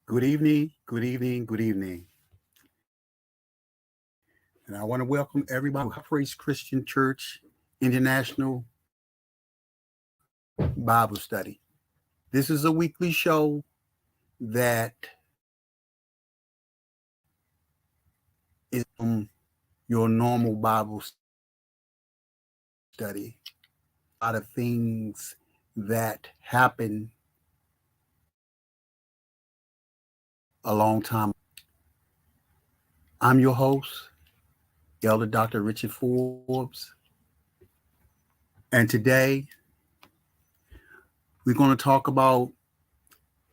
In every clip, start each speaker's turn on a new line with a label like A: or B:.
A: Good evening, good evening, good evening. And I want to welcome everybody to Praise Christian Church International Bible Study. This is a weekly show that is your normal Bible study. A lot of things that happened a long time. I'm your host, Elder Dr. Richard Forbes. And today we're going to talk about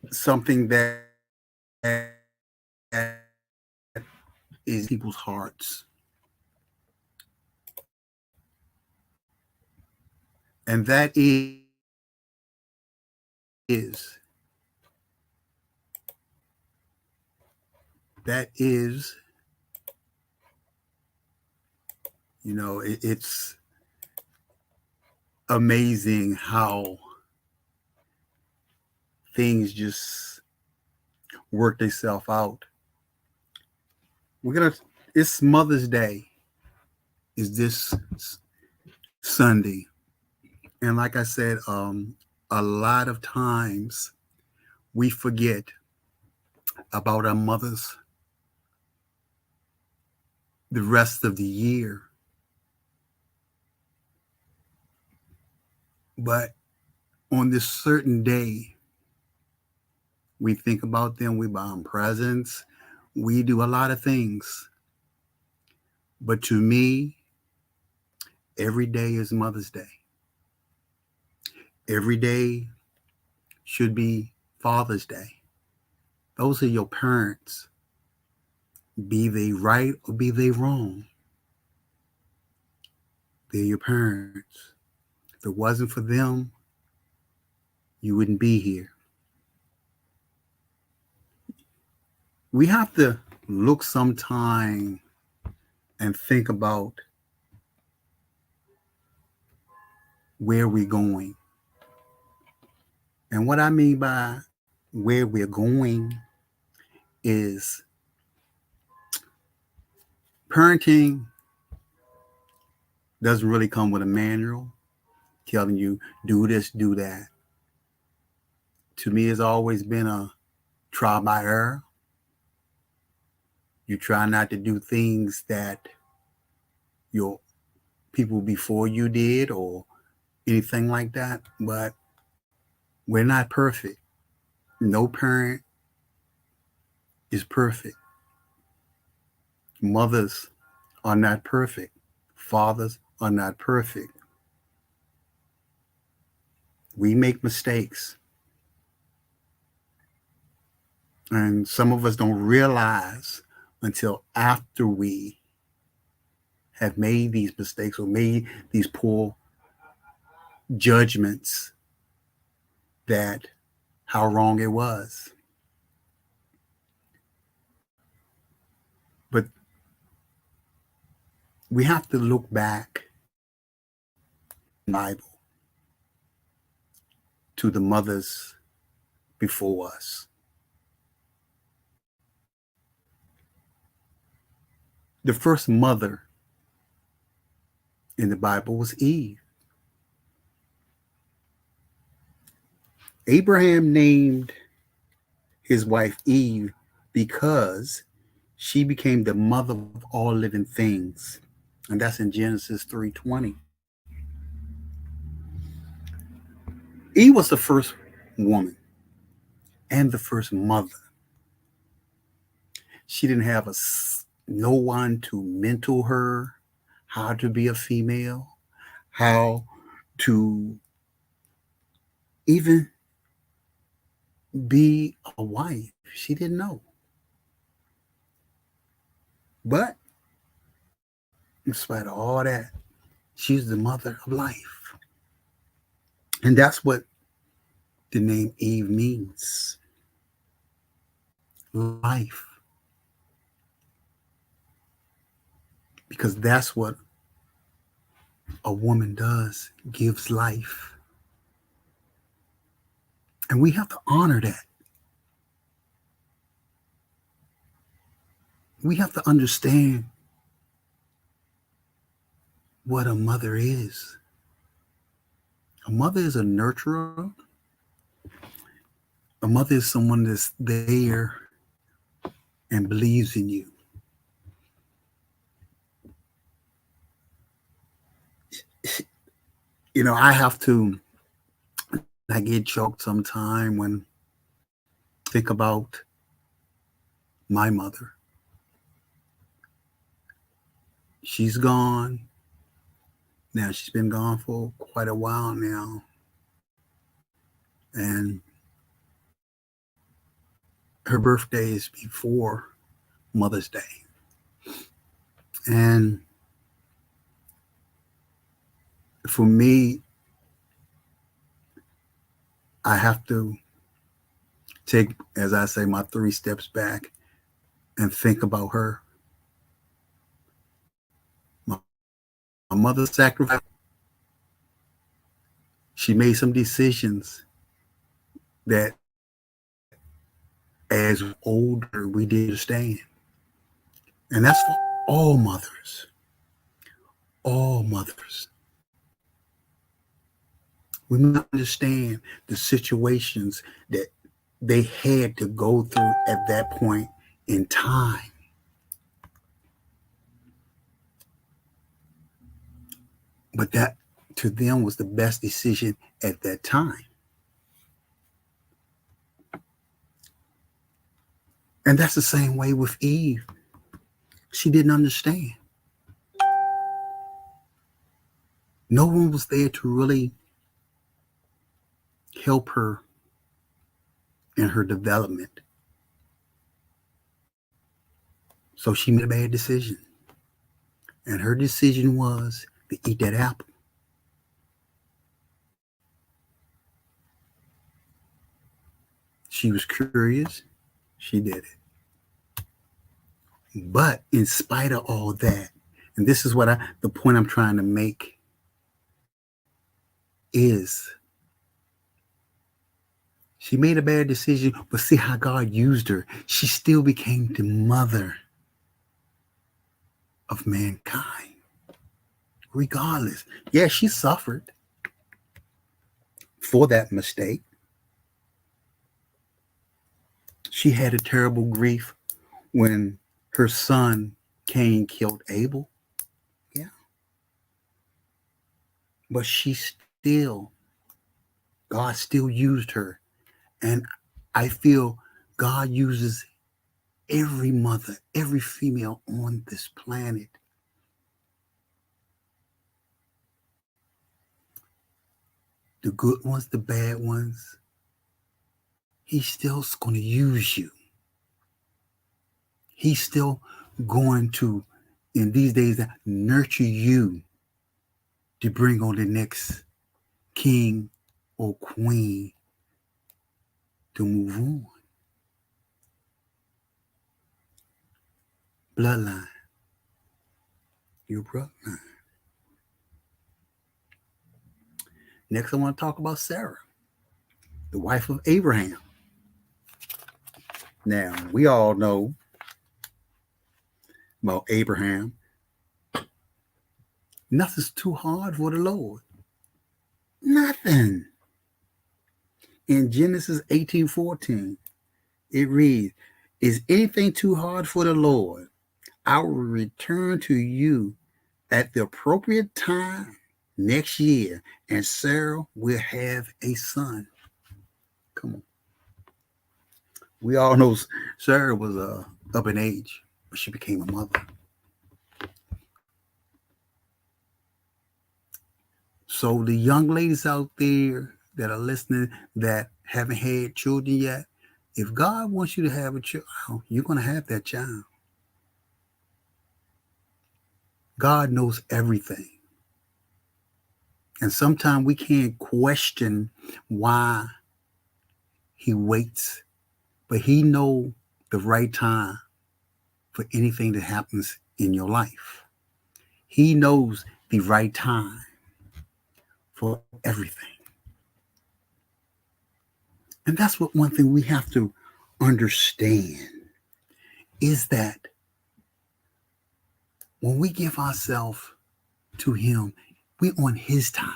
A: something that is people's hearts. And is that is it's amazing how things just work themselves out. It's Mother's Day is this Sunday. And like I said, a lot of times we forget about our mothers the rest of the year. But on this certain day, we think about them, we buy them presents, we do a lot of things. But to me, every day is Mother's Day. Every day should be Father's Day. Those are your parents. Be they right or be they wrong, they're your parents. If it wasn't for them, you wouldn't be here. We have to look sometime and think about where we're going. And what I mean by where we're going is parenting doesn't really come with a manual telling you do this, do that. To me, it's always been a trial by error. You try not to do things that your people before you did or anything like that, but we're not perfect. No parent is perfect. Mothers are not perfect. Fathers are not perfect. We make mistakes. And some of us don't realize until after we have made these mistakes or made these poor judgments that how wrong it was. But we have to look back in the Bible to the mothers before us. The first mother in the Bible was Eve. Abraham named his wife Eve because she became the mother of all living things. And that's in Genesis 3:20. Eve was the first woman and the first mother. She didn't have no one to mentor her how to be a female, how to even be a wife. She didn't know. But in spite of all that, she's the mother of life. And that's what the name Eve means, life. Because that's what a woman does, gives life. And we have to honor that. We have to understand what a mother is. A mother is a nurturer. A mother is someone that's there and believes in you. You know, I have to, I get choked sometime when I think about my mother. She's gone. Now, she's been gone for quite a while now. And her birthday is before Mother's Day. And for me, I have to take, as I say, my 3 steps back and think about her. My mother sacrificed. She made some decisions that as older we didn't understand. And that's for all mothers. All mothers. We must understand the situations that they had to go through at that point in time. But that to them was the best decision at that time. And that's the same way with Eve. She didn't understand. No one was there to really help her in her development. So she made a bad decision. And her decision was to eat that apple. She was curious. She did it. But in spite of all that, and this is what the point I'm trying to make is she made a bad decision, but see how God used her. She still became the mother of mankind. Regardless. Yeah, she suffered for that mistake. She had a terrible grief when her son Cain killed Abel. Yeah. But God still used her. And I feel God uses every mother, every female on this planet. The good ones, the bad ones. He's still going to use you. He's still going to, in these days, nurture you to bring on the next king or queen to move on. Bloodline. Your bloodline. Next, I want to talk about Sarah, the wife of Abraham. Now, we all know about Abraham. Nothing's too hard for the Lord. Nothing. In Genesis 18:14, it reads, "Is anything too hard for the Lord? I will return to you at the appropriate time next year, and Sarah will have a son." Come on. We all know Sarah was up in age, but she became a mother. So the young ladies out there that are listening that haven't had children yet, if God wants you to have a child, you're going to have that child. God knows everything. And sometimes we can't question why he waits, but he knows the right time for anything that happens in your life. He knows the right time for everything. And that's what one thing we have to understand is that When we give ourselves to him, we on his time.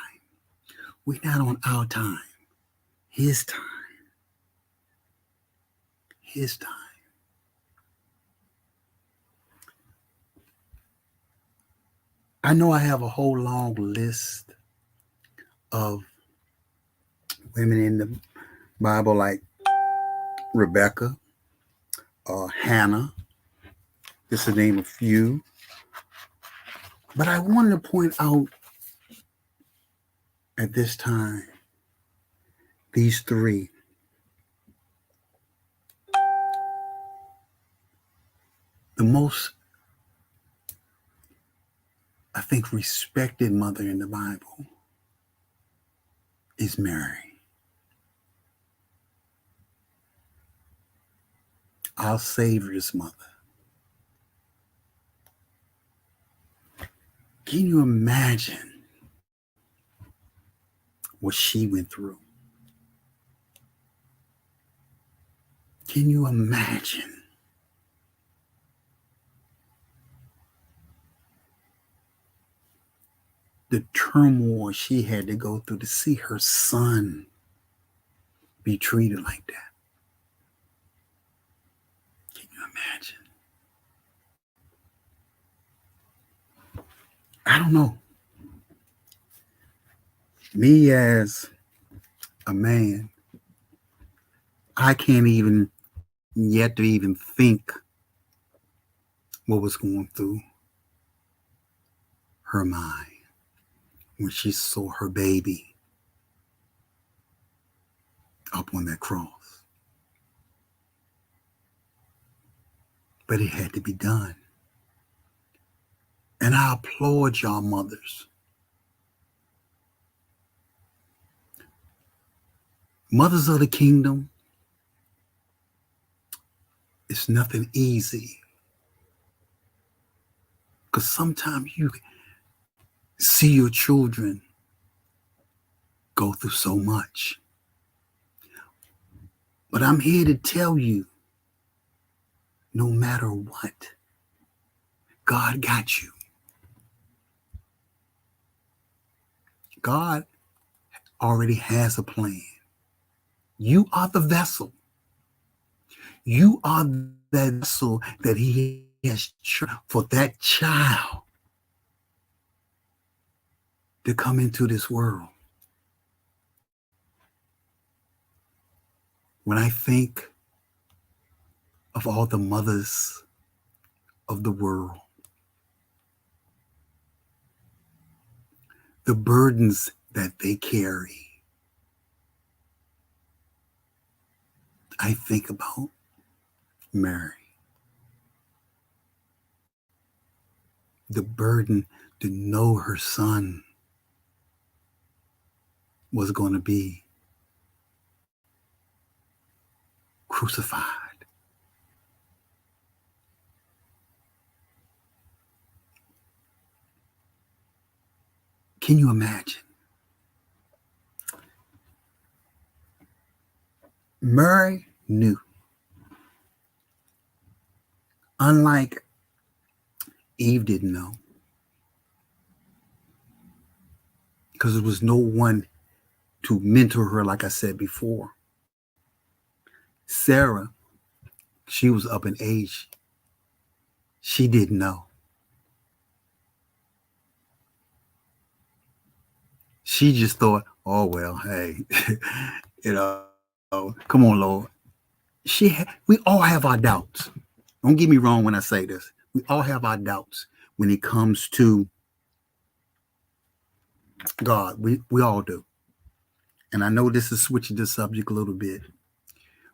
A: We're not on our time. His time. His time. I know I have a whole long list of women in the Bible like Rebecca, Hannah, just to name a few. But I wanted to point out at this time these three. The most, I think, respected mother in the Bible is Mary. Our Savior's mother. Can you imagine what she went through? Can you imagine the turmoil she had to go through to see her son be treated like that? Can you imagine? I don't know. Me as a man, I can't even yet to even think what was going through her mind when she saw her baby up on that cross. But it had to be done. And I applaud y'all mothers. Mothers of the kingdom, it's nothing easy. Because sometimes you see your children go through so much. But I'm here to tell you, no matter what, God got you. God already has a plan. You are the vessel. You are that vessel that he has for that child to come into this world. When I think of all the mothers of the world, the burdens that they carry, I think about Mary. The burden to know her son was going to be crucified. Can you imagine? Mary knew. Unlike Eve didn't know. Because there was no one to mentor her, like I said before. Sarah, she was up in age. She didn't know. She just thought, oh, well, hey, come on, Lord. We all have our doubts. Don't get me wrong when I say this. We all have our doubts when it comes to God. We all do. And I know this is switching the subject a little bit,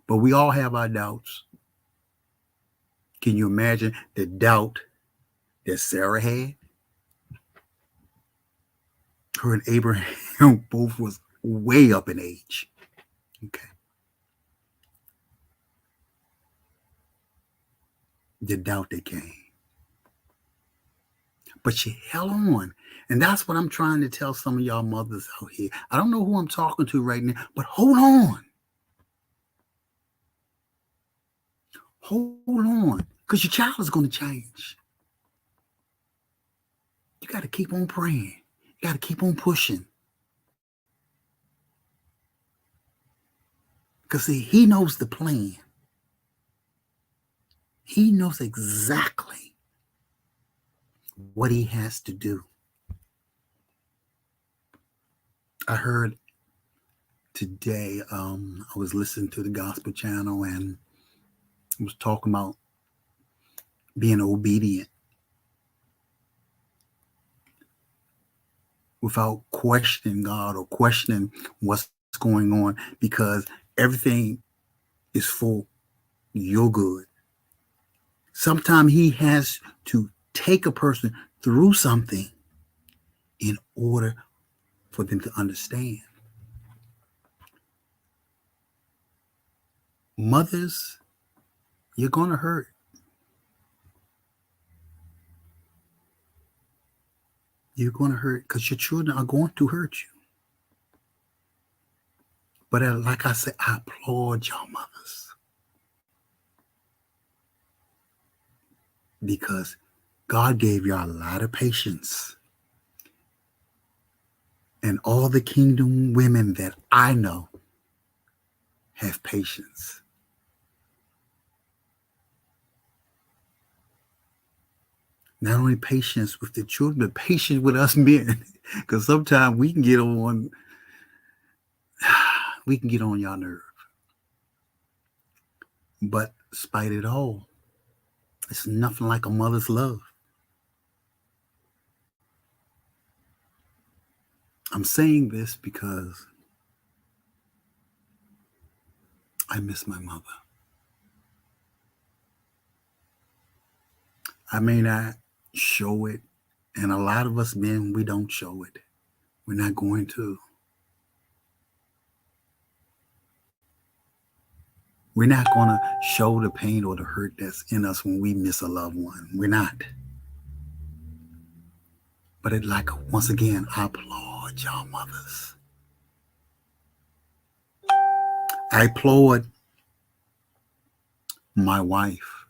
A: but we all have our doubts. Can you imagine the doubt that Sarah had? Her and Abraham both was way up in age. Okay. The doubt that came. But she held on. And that's what I'm trying to tell some of y'all mothers out here. I don't know who I'm talking to right now, but hold on. Hold on. Because your child is going to change. got to keep on praying. You got to keep on pushing. Because see, he knows the plan. He knows exactly what he has to do. I heard today, I was listening to the gospel channel and it was talking about being obedient without questioning God or questioning what's going on, because everything is for your good. Sometimes he has to take a person through something in order for them to understand. Mothers, you're going to hurt. You're going to hurt because your children are going to hurt you. But like I said, I applaud y'all mothers because God gave y'all a lot of patience. And all the kingdom women that I know have patience. Not only patience with the children, but patience with us men. Because sometimes we can get on y'all nerve. But despite it all, it's nothing like a mother's love. I'm saying this because I miss my mother. I may not show it, and a lot of us men, we don't show it. We're not going to. We're not going to show the pain or the hurt that's in us when we miss a loved one. We're not. But once again, I applaud y'all mothers. I applaud my wife.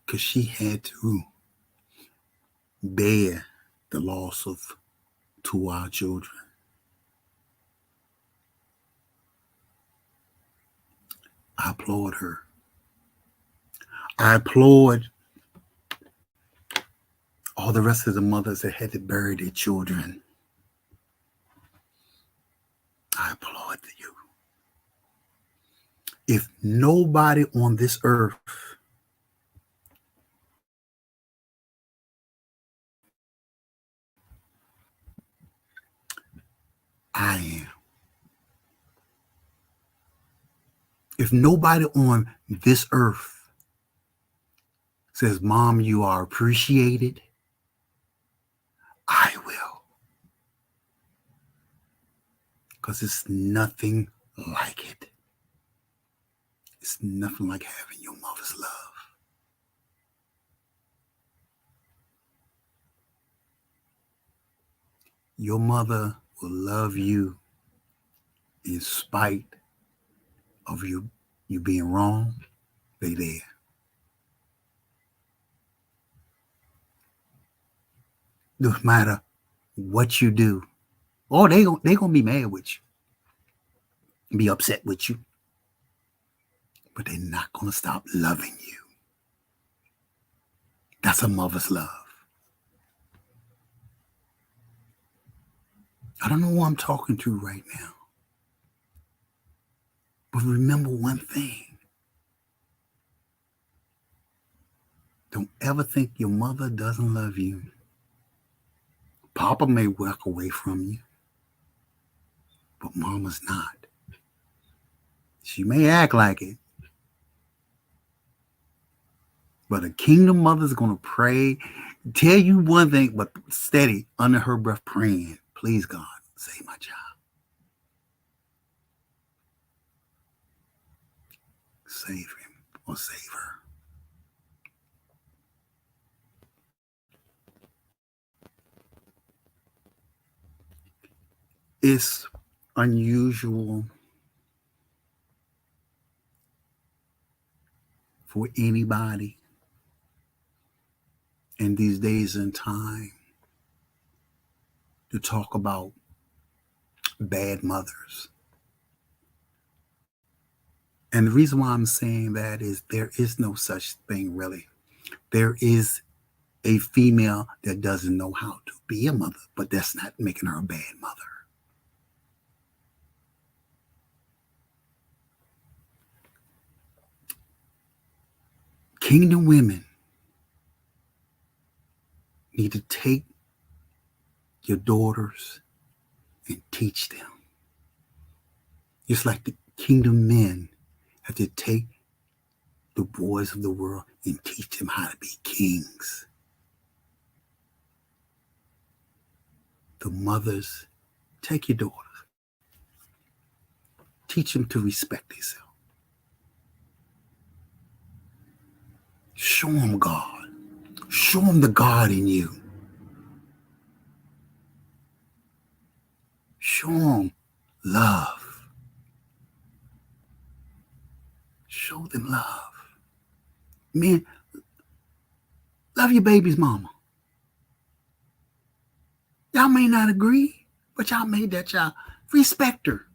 A: Because she had to bear the loss of two of our children. I applaud her. I applaud all the rest of the mothers that had to bury their children. I applaud you. If nobody on this earth I am. If nobody on this earth says, Mom, you are appreciated, I will. Because it's nothing like it. It's nothing like having your mother's love. Your mother will love you in spite of you being wrong. They there. No matter what you do. Oh, they gonna be mad with you. Be upset with you. But they're not gonna stop loving you. That's a mother's love. I don't know who I'm talking to right now. But remember one thing. Don't ever think your mother doesn't love you. Papa may walk away from you, but mama's not. She may act like it, but a kingdom mother's going to pray, tell you one thing, but steady under her breath praying, please God, save my child. Save him or save her. It's unusual for anybody in these days and time to talk about bad mothers. And the reason why I'm saying that is there is no such thing really. There is a female that doesn't know how to be a mother, but that's not making her a bad mother. Kingdom women need to take your daughters and teach them. Just like the kingdom men have to take the boys of the world and teach them how to be kings. The mothers, take your daughters. Teach them to respect themselves. Show them God. Show them the God in you. Show them love. Show them love. Men, love your baby's mama. Y'all may not agree, but y'all made that child. Respect her.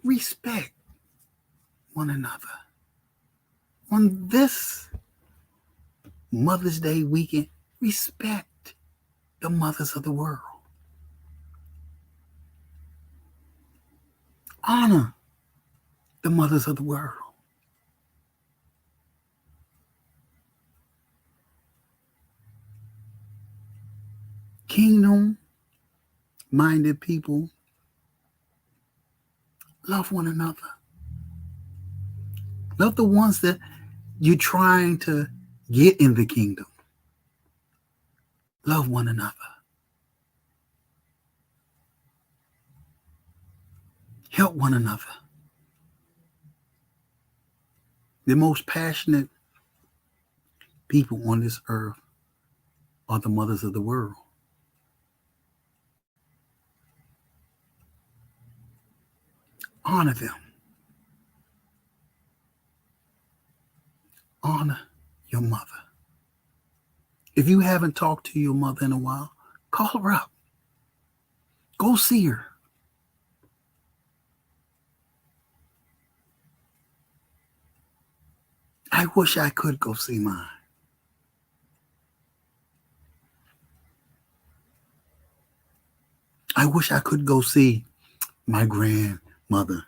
A: Respect one another. On this Mother's Day weekend, respect the mothers of the world. Honor the mothers of the world. Kingdom-minded people love one another. Love the ones that you're trying to get in the kingdom. Love one another. Help one another. The most passionate people on this earth are the mothers of the world. Honor them. Honor your mother. If you haven't talked to your mother in a while, call her up. Go see her. I wish I could go see mine. I wish I could go see my grandmother.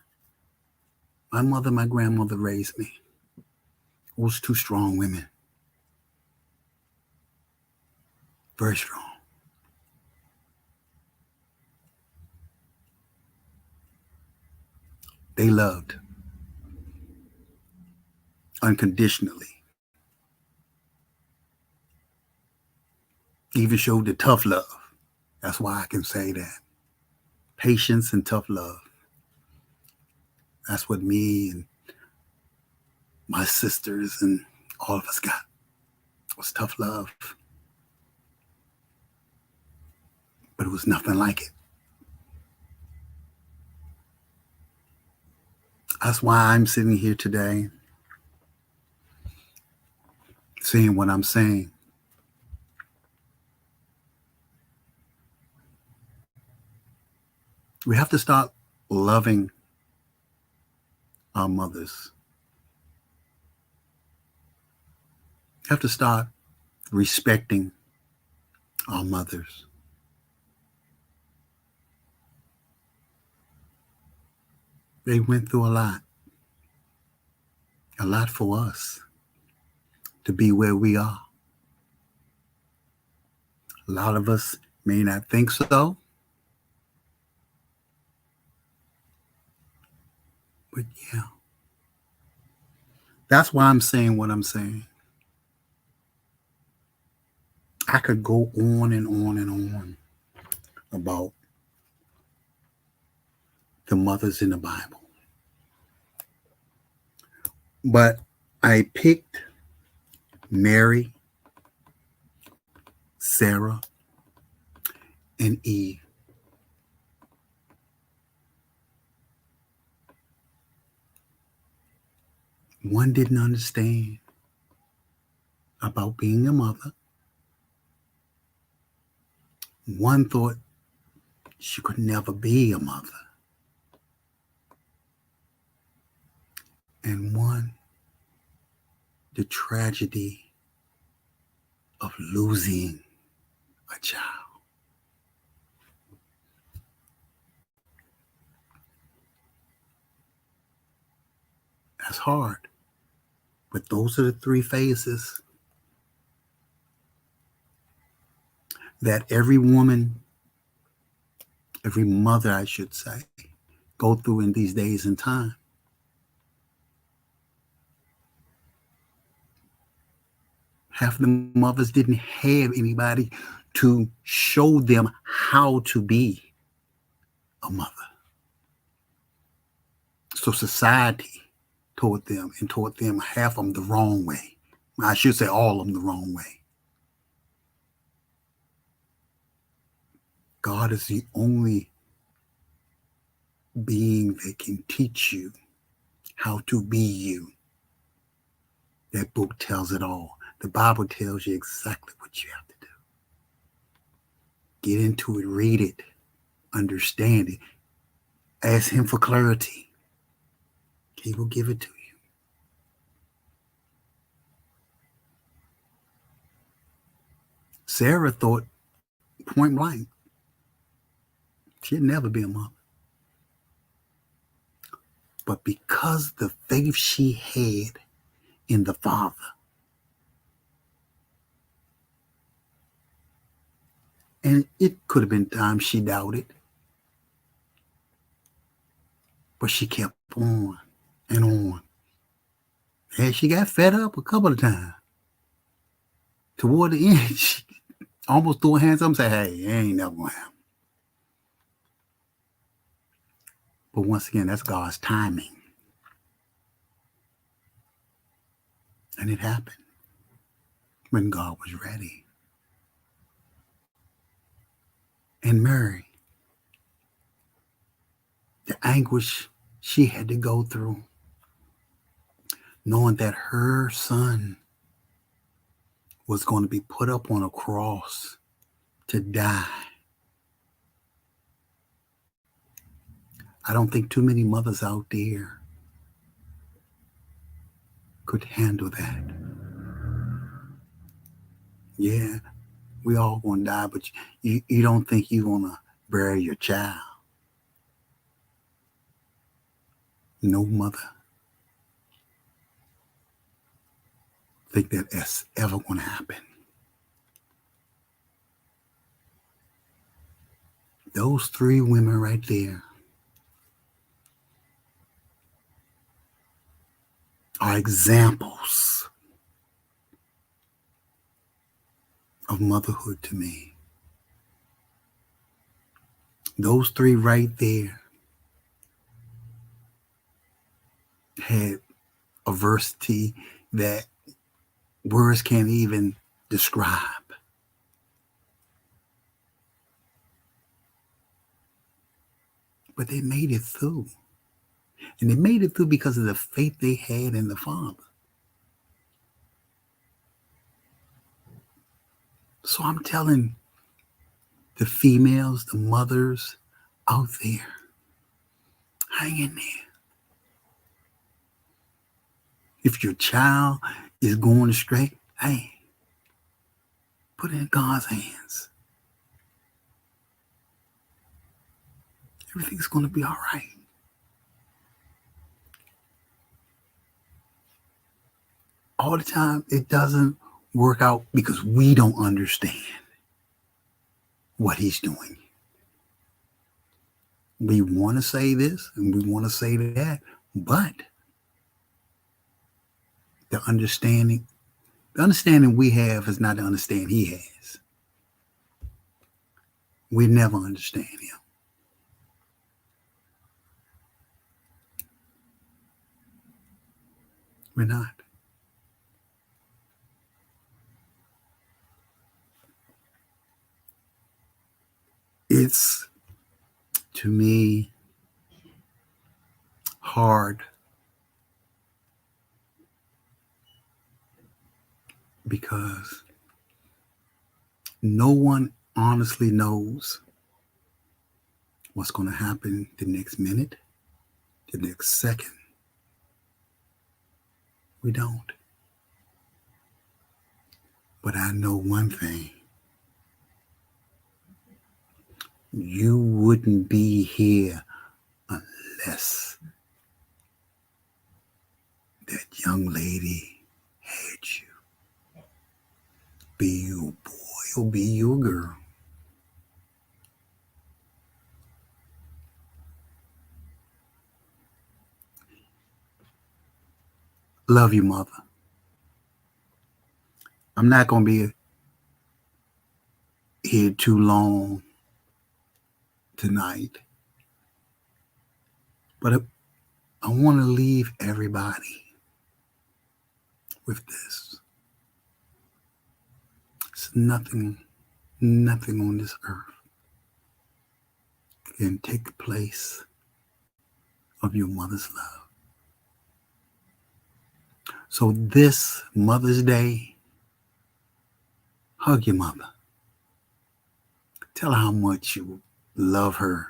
A: My mother, my grandmother raised me. Those two strong women. Very strong. They loved unconditionally. Even showed the tough love. That's why I can say that. Patience and tough love. That's what me and my sisters and all of us got. It was tough love. But it was nothing like it. That's why I'm sitting here today saying what I'm saying. We have to start loving our mothers. We have to start respecting our mothers. They went through a lot for us to be where we are. A lot of us may not think so, but yeah. That's why I'm saying what I'm saying. I could go on and on and on about the mothers in the Bible. But I picked Mary, Sarah, and Eve. One didn't understand. about being a mother. One thought she could never be a mother. And one, the tragedy of losing a child. That's hard. But those are the three phases that every woman, every mother, I should say, go through in these days and time. Half the mothers didn't have anybody to show them how to be a mother. So society taught them and taught them half of them the wrong way. I should say all of them the wrong way. God is the only being that can teach you how to be you. That book tells it all. The Bible tells you exactly what you have to do. Get into it, read it, understand it. Ask him for clarity. He will give it to you. Sarah thought point blank she'd never be a mother. But because the faith she had in the Father, and it could have been times she doubted, but she kept on and on. And she got fed up a couple of times. Toward the end, she almost threw her hands up and said, hey, it ain't never going to happen. But once again, that's God's timing. And it happened when God was ready. And Mary, the anguish she had to go through, knowing that her son was going to be put up on a cross to die. I don't think too many mothers out there could handle that. Yeah, we all going to die, but you don't think you're going to bury your child. No mother think that that's ever going to happen. Those three women right there are examples of motherhood to me. Those three right there had adversity that words can't even describe. But they made it through. And they made it through because of the faith they had in the Father. So I'm telling the females, the mothers out there, hang in there. If your child is going astray, hey, put it in God's hands. Everything's going to be all right. All the time, it doesn't work out because we don't understand what he's doing. We want to say this and we want to say that, but the understanding we have is not the understanding he has. We never understand him. We're not. It's, to me, hard because no one honestly knows what's going to happen the next minute, the next second. We don't. But I know one thing. You wouldn't be here unless that young lady had you. Be you a boy or be you a girl. Love you, mother. I'm not going to be here too long tonight, but I want to leave everybody with this. It's nothing on this earth can take the place of your mother's love. So this Mother's Day, hug your mother. Tell her how much you love her.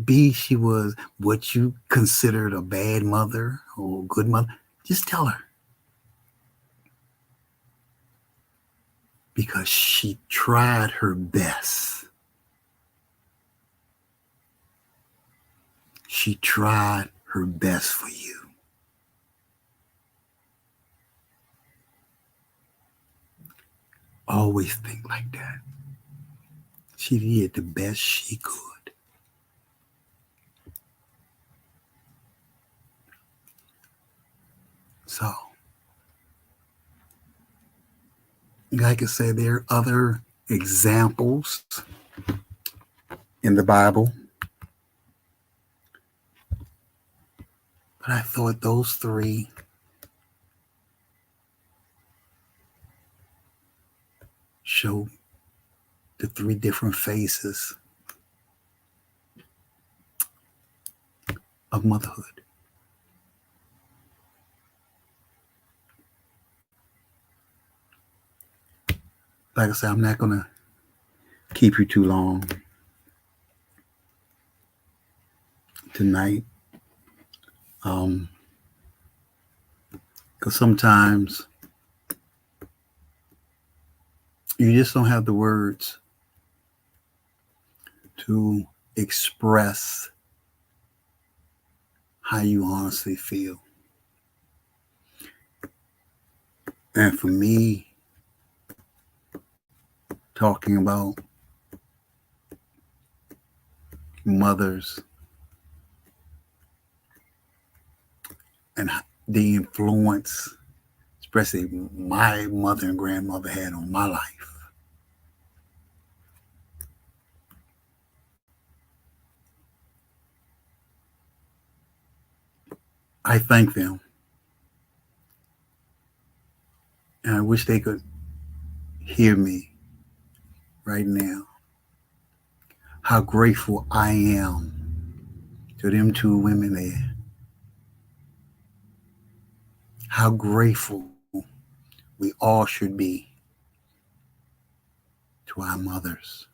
A: Be she was what you considered a bad mother or a good mother, just tell her. Because she tried her best. She tried her best for you. Always think like that. She did the best she could. So, like I said, there are other examples in the Bible, but I thought those three show the three different phases of motherhood. Like I said, I'm not going to keep you too long tonight. Because sometimes you just don't have the words to express how you honestly feel. And for me, talking about mothers and the influence, especially my mother and grandmother had on my life, I thank them. And I wish they could hear me right now. How grateful I am to them two women there. How grateful we all should be to our mothers.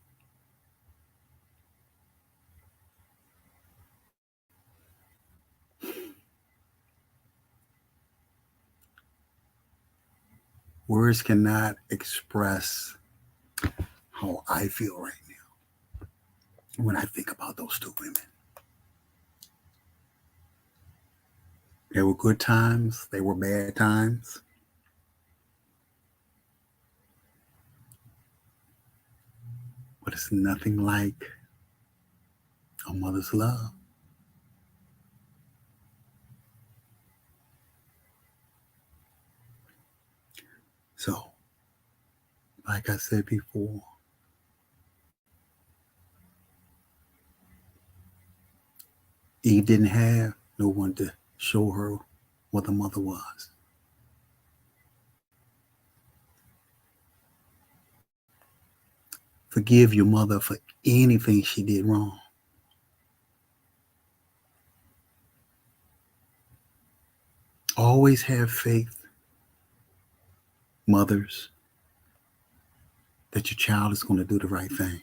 A: Words cannot express how I feel right now when I think about those two women. There were good times, there were bad times. But it's nothing like a mother's love. So, like I said before, Eve didn't have no one to show her what a mother was. Forgive your mother for anything she did wrong. Always have faith mothers, that your child is going to do the right thing.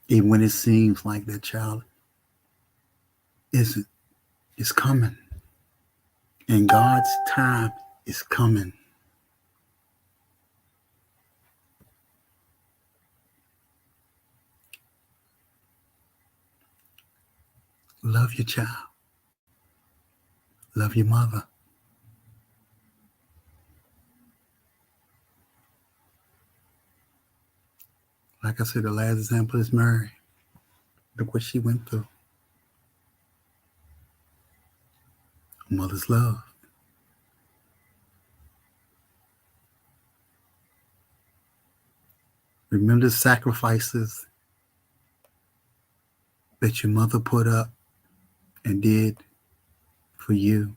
A: Even when it seems like that child isn't, it's coming. And God's time is coming. Love your child. Love your mother. Like I said, the last example is Mary. Look what she went through. A mother's love. Remember the sacrifices that your mother put up and did for you.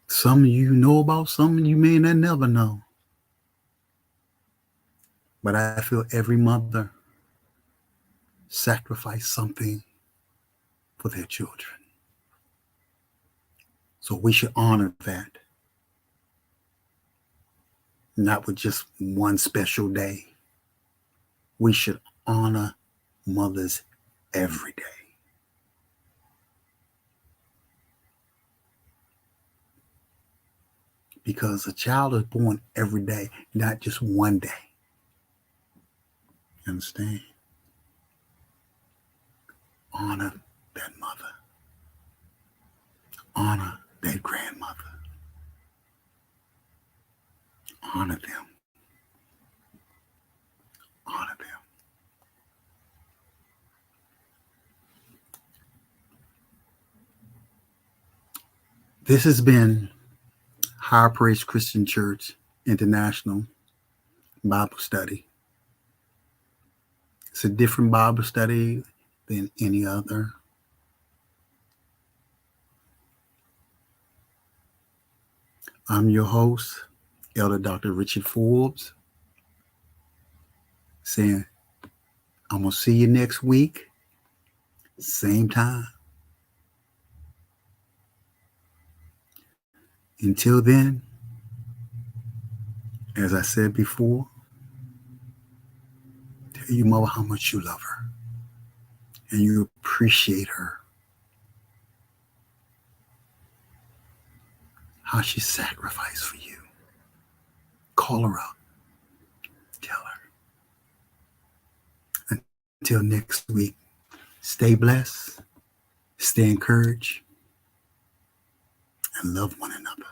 A: Some you know about, some you may not never know. But I feel every mother sacrificed something for their children. So we should honor that. Not with just one special day. We should honor mothers every day. Because a child is born every day, not just one day. You understand? Honor that mother. Honor that grandmother. Honor them. Honor them. This has been Higher Praise Christian Church International Bible Study. It's a different Bible study than any other. I'm your host, Elder Dr. Richard Forbes, saying I'm going to see you next week, same time. Until then, as I said before, tell your mother how much you love her and you appreciate her, how she sacrificed for you. Call her up. Tell her. Until next week, stay blessed, stay encouraged, and love one another.